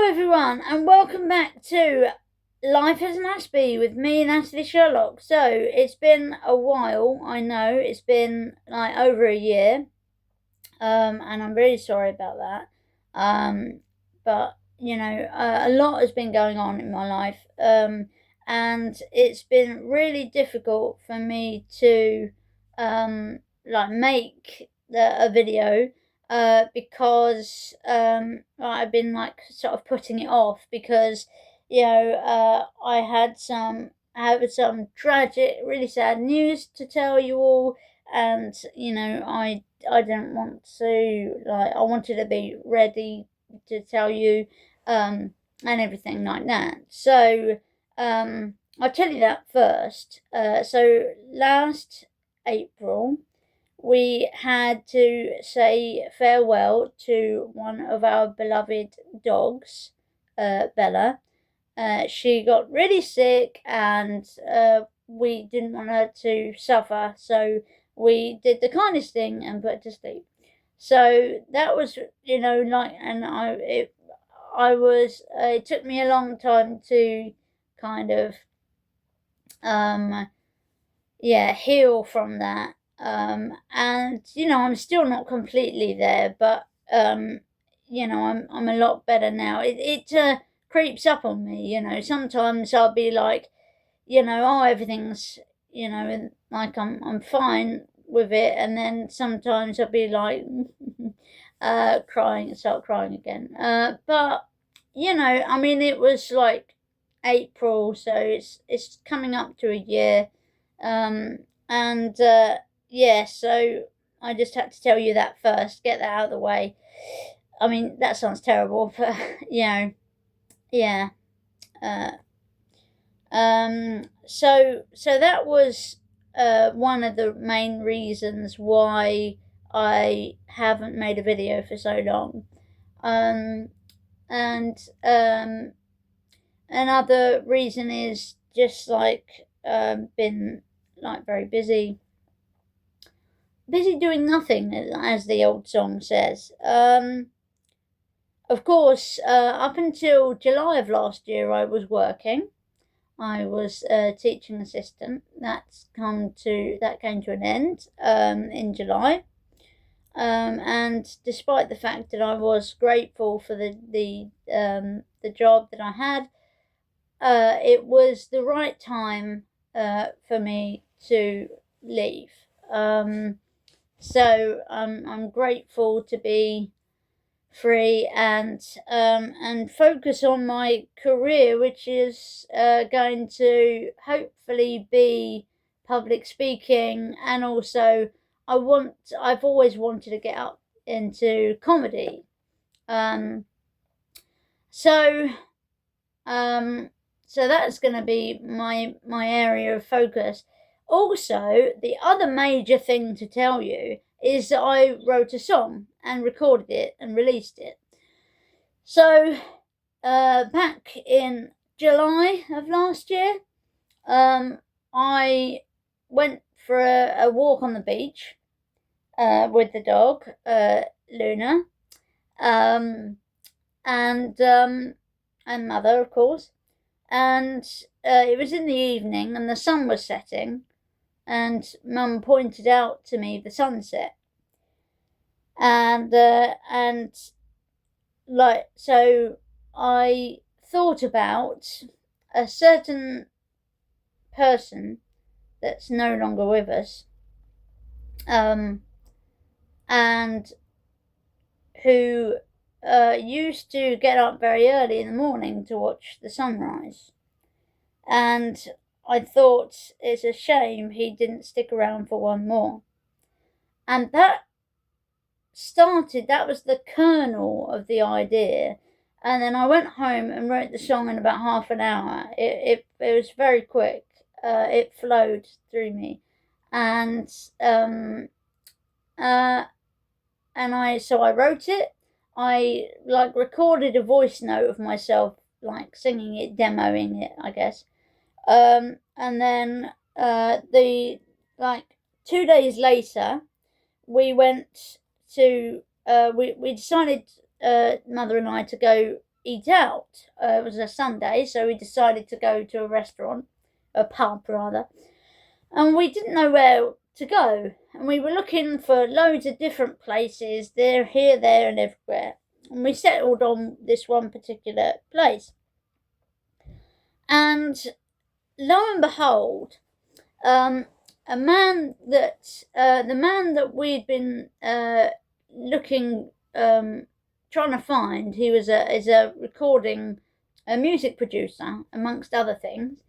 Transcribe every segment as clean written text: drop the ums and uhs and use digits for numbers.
Hello everyone and welcome back to Life as an Aspie with me, Natalie Sherlock. So it's been a while, I know, it's been like over a year, and I'm really sorry about that. But a lot has been going on in my life, and it's been really difficult for me to make a video because I've been like sort of putting it off because I had some tragic, really sad news to tell you all, and I didn't want to, I wanted to be ready to tell you, and everything like that. So I'll tell you that first. So last April we had to say farewell to one of our beloved dogs, Bella. She got really sick, and we didn't want her to suffer, so we did the kindest thing and put her to sleep. So that was, and it took me a long time to kind of, heal from that. And I'm still not completely there, but I'm a lot better now. It creeps up on me. Sometimes I'll be like, oh, everything's, like I'm fine with it, and then sometimes I'll be like start crying again. But I mean, it was like April, so it's coming up to a year. And yeah, so I just had to tell you that first, get that out of the way. I mean, that sounds terrible, but yeah. Uh, so that was one of the main reasons why I haven't made a video for so long. And another reason is just been like very busy doing nothing, as the old song says. Of course, up until July of last year, I was working. I was a teaching assistant. That came to an end in July. And despite the fact that I was grateful for the job that I had, it was the right time for me to leave. So I'm grateful to be free and focus on my career, which is going to hopefully be public speaking, and also I've always wanted to get up into comedy. So that's going to be my area of focus. Also, the other major thing to tell you is that I wrote a song and recorded it and released it. So back in July of last year, I went for a walk on the beach with the dog, Luna, and Mother, of course. And it was in the evening and the sun was setting, and Mum pointed out to me the sunset. And so I thought about a certain person that's no longer with us, and who used to get up very early in the morning to watch the sunrise. And I thought it's a shame he didn't stick around for one more. And that was the kernel of the idea. And then I went home and wrote the song in about half an hour. It was very quick. It flowed through me. And I wrote it. I recorded a voice note of myself singing it, demoing it, I guess. And then 2 days later, we went to we decided, Mother and I, to go eat out. It was a Sunday, so we decided to go to a pub rather, and we didn't know where to go. And we were looking for loads of different places, there, here, there, and everywhere. And we settled on this one particular place. And lo and behold, the man that we'd been looking, trying to find, he is a music producer, amongst other things.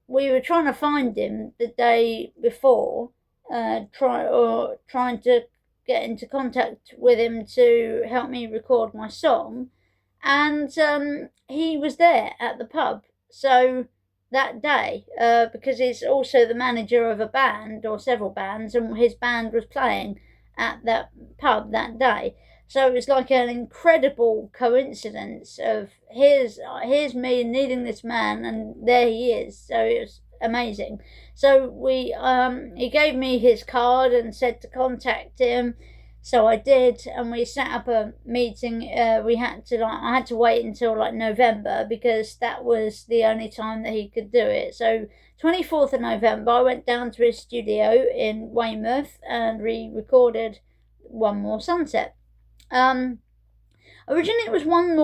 We were trying to find him the day before, trying to get into contact with him to help me record my song, and he was there at the pub. So that day, because he's also the manager of a band or several bands, and his band was playing at that pub that day. So it was like an incredible coincidence of here's me needing this man, and there he is. So it was amazing. So he gave me his card and said to contact him. So I did, and we set up a meeting. I had to wait until like November, because that was the only time that he could do it. So 24th of November, I went down to his studio in Weymouth and re-recorded One More Sunset. Originally it was one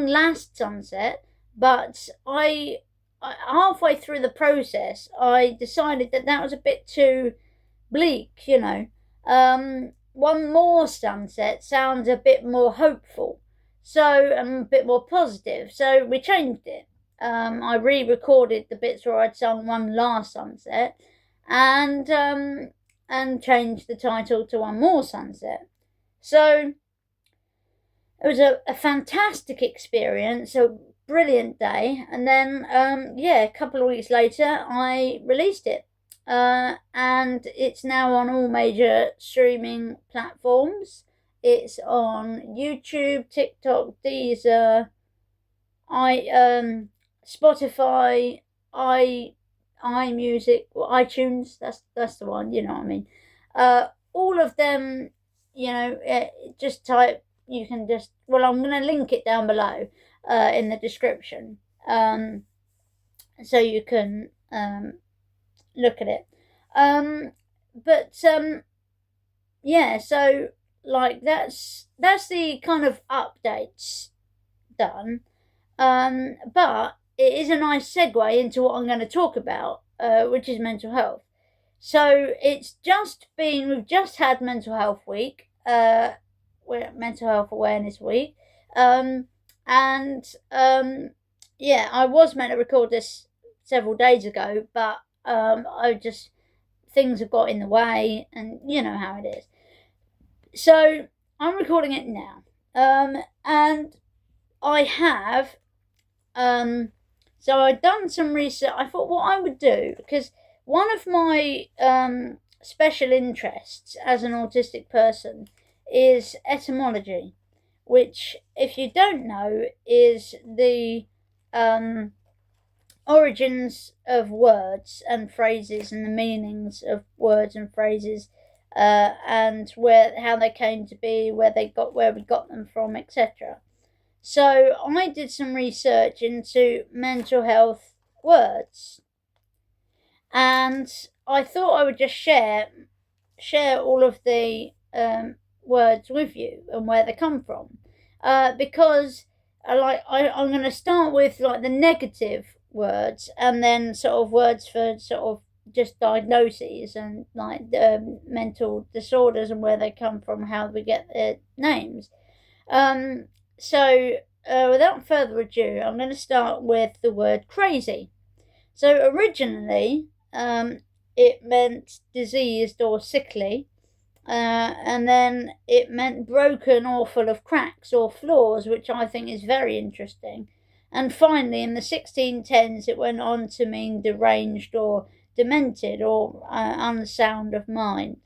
last sunset, but I halfway through the process, I decided that was a bit too bleak, One More Sunset sounds a bit more hopeful, so a bit more positive. So we changed it. I re-recorded the bits where I'd sung One Last Sunset, and changed the title to One More Sunset. So it was a fantastic experience, a brilliant day, and then a couple of weeks later I released it, and it's now on all major streaming platforms. It's on YouTube, TikTok, Deezer, Spotify, iMusic, or iTunes. That's the one. You know what I mean. All of them. Just type. You can just, I'm going to link it down below in the description, so you can look at it. So like that's the kind of updates done, but it is a nice segue into what I'm going to talk about, which is mental health. So we've just had Mental Health Week, Mental Health Awareness Week, I was meant to record this several days ago, but things have got in the way, and you know how it is. So I'm recording it now, and I have so I'd done some research. I thought what I would do, because one of my special interests as an autistic person is etymology, which, if you don't know, is the origins of words and phrases, and the meanings of words and phrases, and how they came to be, where we got them from, etc. So I did some research into mental health words, and I thought I would just share all of the words with you and where they come from, because I'm going to start with like the negative words, and then sort of words for sort of just diagnoses and like mental disorders and where they come from, how we get their names. So without further ado, I'm going to start with the word crazy. So originally it meant diseased or sickly, and then it meant broken or full of cracks or flaws, which I think is very interesting. And finally, in the 1610s, it went on to mean deranged or demented or unsound of mind.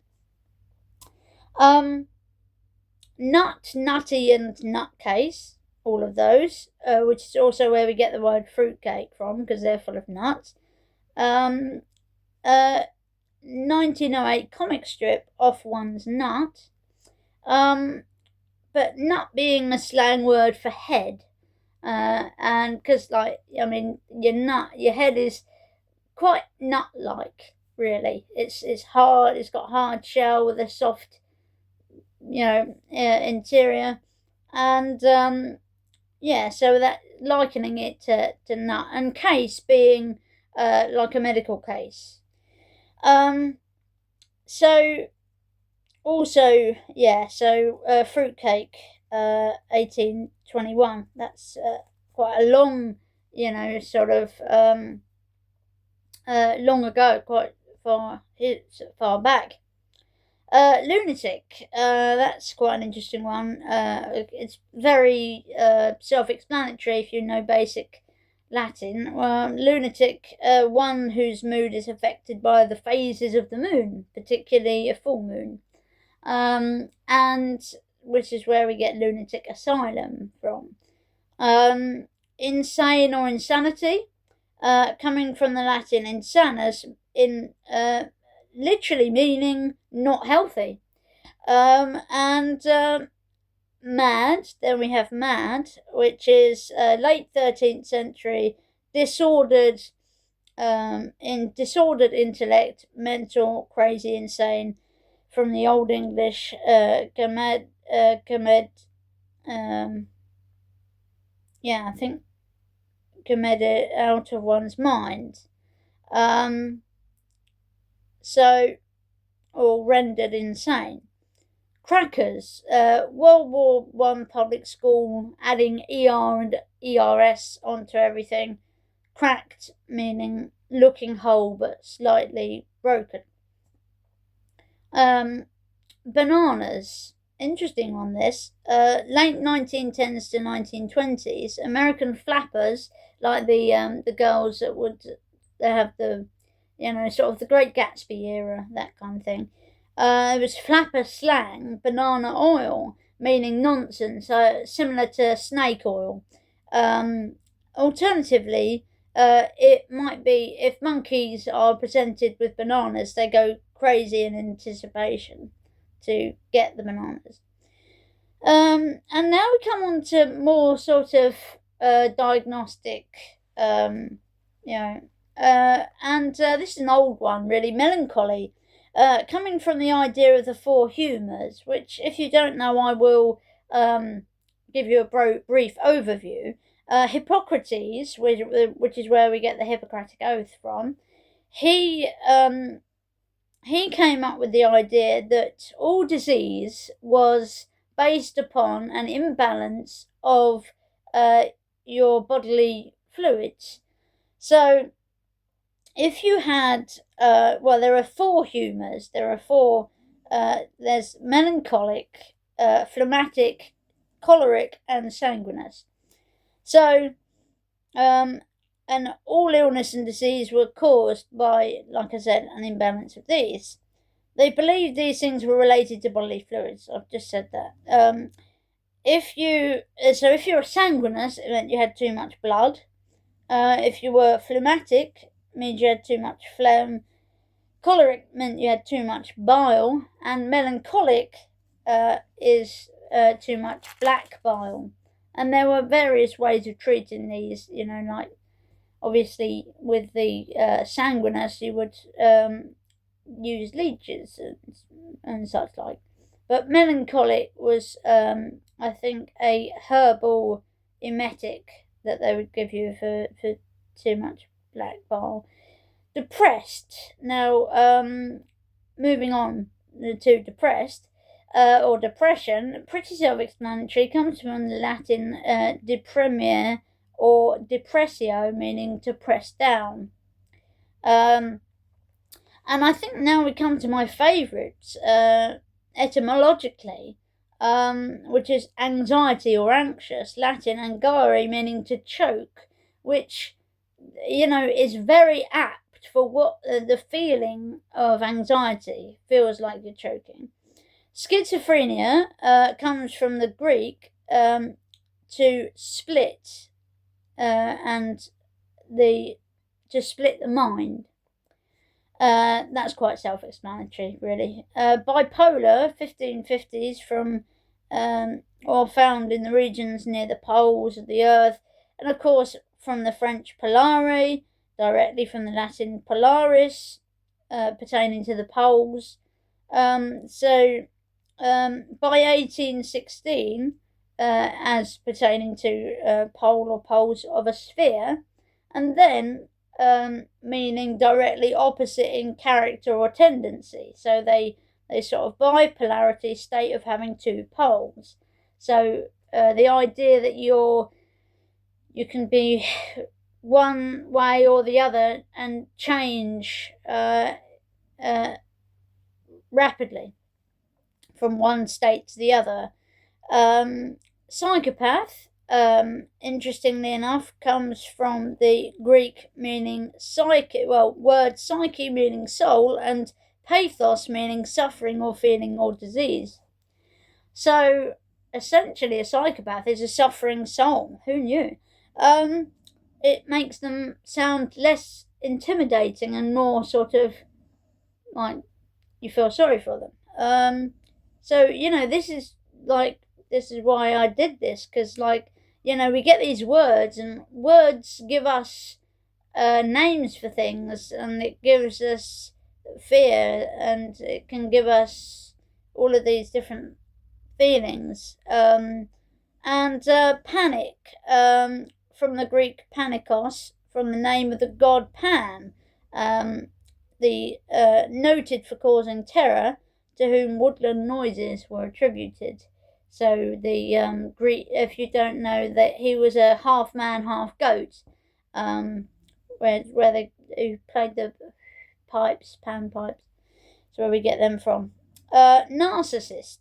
Nut, nutty, and nutcase, all of those, which is also where we get the word fruitcake from, because they're full of nuts. 1908 comic strip, Off One's Nut. But nut being a slang word for head, And because, like, I mean, your head is quite nut-like, really. It's hard. It's got a hard shell with a soft, interior, and yeah. So that likening it to nut, and case being like a medical case. So also, yeah. So fruitcake, 1821. That's quite a long, sort of long ago, quite far back. Lunatic, that's quite an interesting one. It's very self-explanatory if you know basic Latin. Lunatic, one whose mood is affected by the phases of the moon, particularly a full moon. And which is where we get lunatic asylum from. Insane or insanity, coming from the Latin insanus, literally meaning not healthy. And mad, then we have mad, which is late 13th century, disordered intellect, mental, crazy, insane, from the Old English gamed, I think gamed, out of one's mind. Or rendered insane. Crackers, World War One public school, adding ER and ERS onto everything. Cracked, meaning looking whole but slightly broken. Bananas, interesting on this. Late 1910s to 1920s, American flappers, like the girls that would have the, sort of the Great Gatsby era, that kind of thing. It was flapper slang, banana oil, meaning nonsense, similar to snake oil. Alternatively, it might be if monkeys are presented with bananas, they go crazy in anticipation to get the bananas. And now we come on to more sort of diagnostic, and this is an old one, really. Melancholy, coming from the idea of the four humours, which, if you don't know, I will give you a brief overview. Hippocrates, which is where we get the Hippocratic Oath from, he came up with the idea that all disease was based upon an imbalance of your bodily fluids. So if you had, there are four humours. There's melancholic, phlegmatic, choleric, and sanguineous. So, and all illness and disease were caused by, like I said, an imbalance of these. They believed these things were related to bodily fluids. I've just said that. If you're sanguineous, it meant you had too much blood. If you were phlegmatic, it means you had too much phlegm. Choleric meant you had too much bile, and melancholic is too much black bile. And there were various ways of treating these, like obviously with the sanguineous you would use leeches and such like. But melancholic was, I think, a herbal emetic that they would give you for too much black bile. Depressed. Now, moving on to depressed, or depression, pretty self-explanatory, comes from the Latin deprimere or depressio, meaning to press down. And I think now we come to my favourites, etymologically, which is anxiety or anxious, Latin angare, meaning to choke, which, is very apt for what the feeling of anxiety feels like you're choking. Schizophrenia comes from the Greek to split, and to split the mind. That's quite self-explanatory, really. Bipolar, 1550s, from or found in the regions near the poles of the Earth, and of course from the French polare, directly from the Latin polaris, pertaining to the poles. So by 1816, as pertaining to pole or poles of a sphere, and then meaning directly opposite in character or tendency. So they sort of bipolarity, state of having two poles. So the idea that you can be one way or the other and change rapidly from one state to the other. Psychopath, interestingly enough, comes from the Greek meaning psyche, word psyche meaning soul, and pathos meaning suffering or feeling or disease. So essentially a psychopath is a suffering soul. Who knew? It makes them sound less intimidating and more sort of like you feel sorry for them. So this is why I did this, because we get these words, and words give us names for things, and it gives us fear, and it can give us all of these different feelings. And panic, from the Greek panikos, from the name of the god Pan, the noted for causing terror, to whom woodland noises were attributed. So the Greek, if you don't know, that he was a half man, half goat, where who played the pipes, pan pipes. That's where we get them from. Narcissist.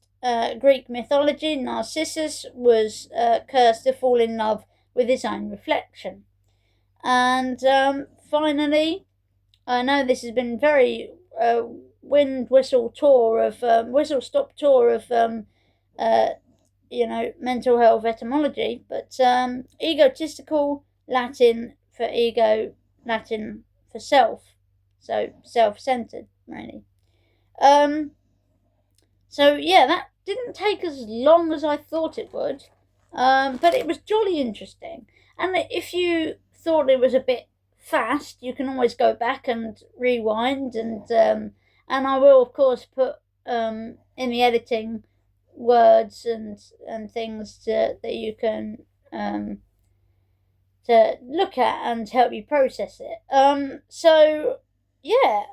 Greek mythology, Narcissus was cursed to fall in love with his own reflection. And finally, I know this has been very whistle stop tour of mental health etymology, but egotistical, Latin for ego, Latin for self, so self-centered, really. So yeah, that didn't take as long as I thought it would, but it was jolly interesting. And if you thought it was a bit fast, you can always go back and rewind, and I will of course put in the editing words and things that you can to look at and help you process it. So yeah,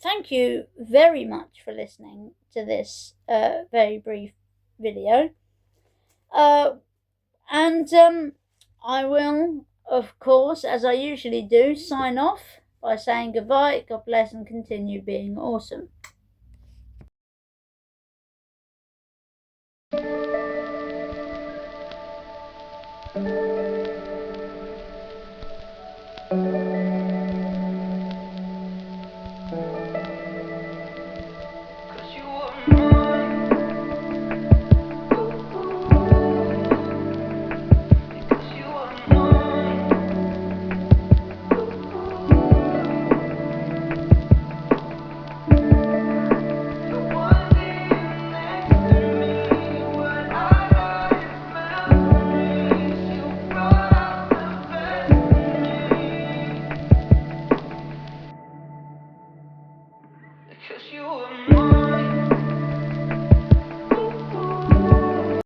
thank you very much for listening to this very brief video. And I will, of course, as I usually do, sign off by saying goodbye, God bless, and continue being awesome.